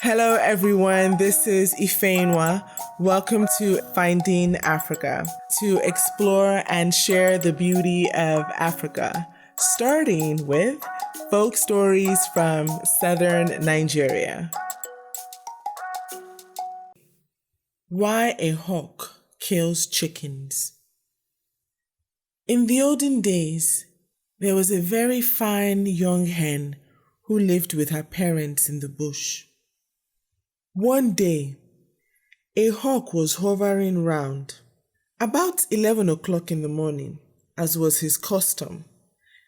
Hello everyone, this is Ifeyinwa. Welcome to Finding Africa, to explore and share the beauty of Africa, starting with folk stories from southern Nigeria. Why a hawk kills chickens. In the olden days, there was a very fine young hen who lived with her parents in the bush. One day, a hawk was hovering round, about 11 o'clock in the morning, as was his custom,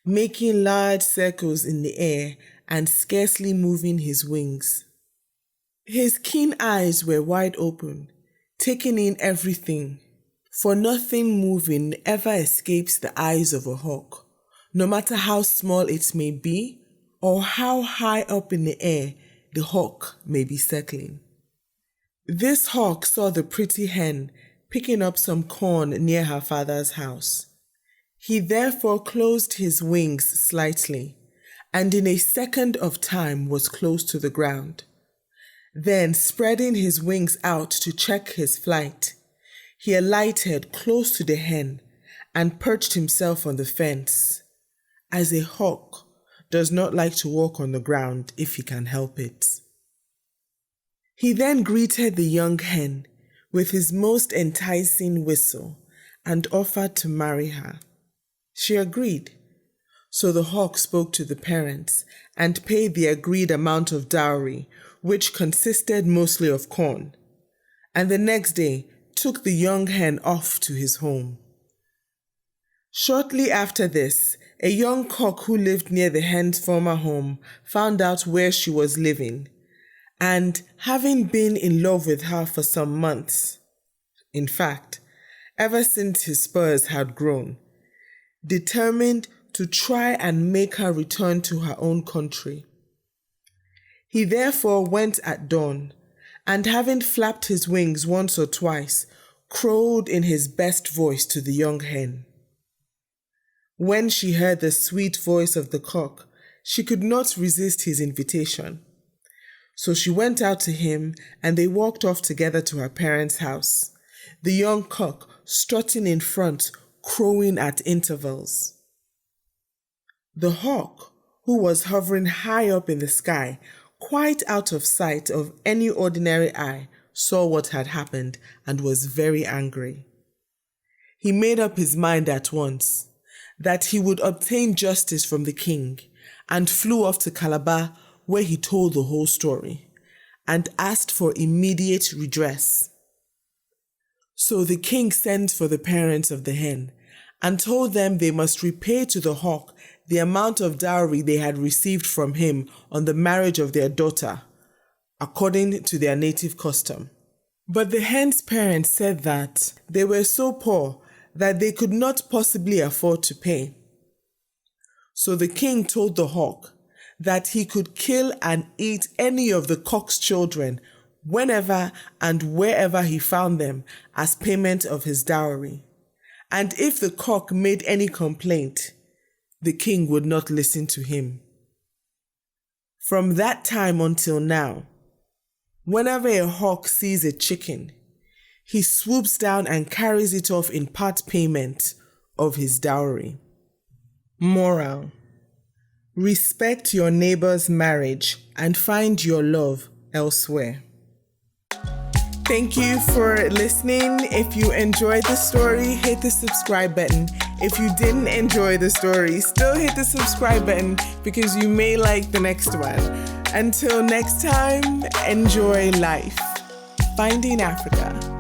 making large circles in the air and scarcely moving his wings. His keen eyes were wide open, taking in everything, for nothing moving ever escapes the eyes of a hawk, no matter how small it may be or how high up in the air the hawk may be circling. This hawk saw the pretty hen picking up some corn near her father's house. He therefore closed his wings slightly, and in a second of time was close to the ground. Then, spreading his wings out to check his flight, he alighted close to the hen and perched himself on the fence, as a hawk does not like to walk on the ground if he can help it. He then greeted the young hen with his most enticing whistle and offered to marry her. She agreed, so the hawk spoke to the parents and paid the agreed amount of dowry, which consisted mostly of corn, and the next day took the young hen off to his home. Shortly after this, a young cock who lived near the hen's former home found out where she was living, and having been in love with her for some months, in fact, ever since his spurs had grown, determined to try and make her return to her own country. He therefore went at dawn, and having flapped his wings once or twice, crowed in his best voice to the young hen. When she heard the sweet voice of the cock, she could not resist his invitation. So she went out to him, and they walked off together to her parents' house, the young cock strutting in front, crowing at intervals. The hawk, who was hovering high up in the sky, quite out of sight of any ordinary eye, saw what had happened and was very angry. He made up his mind at once that he would obtain justice from the king, and flew off to Calabar, where he told the whole story and asked for immediate redress. So the king sent for the parents of the hen and told them they must repay to the hawk the amount of dowry they had received from him on the marriage of their daughter, according to their native custom. But the hen's parents said that they were so poor that they could not possibly afford to pay. So the king told the hawk that he could kill and eat any of the cock's children whenever and wherever he found them as payment of his dowry. And if the cock made any complaint, the king would not listen to him. From that time until now, whenever a hawk sees a chicken, he swoops down and carries it off in part payment of his dowry. Moral: respect your neighbor's marriage and find your love elsewhere. Thank you for listening. If you enjoyed the story, hit the subscribe button. If you didn't enjoy the story, still hit the subscribe button because you may like the next one. Until next time, enjoy life. Finding Africa.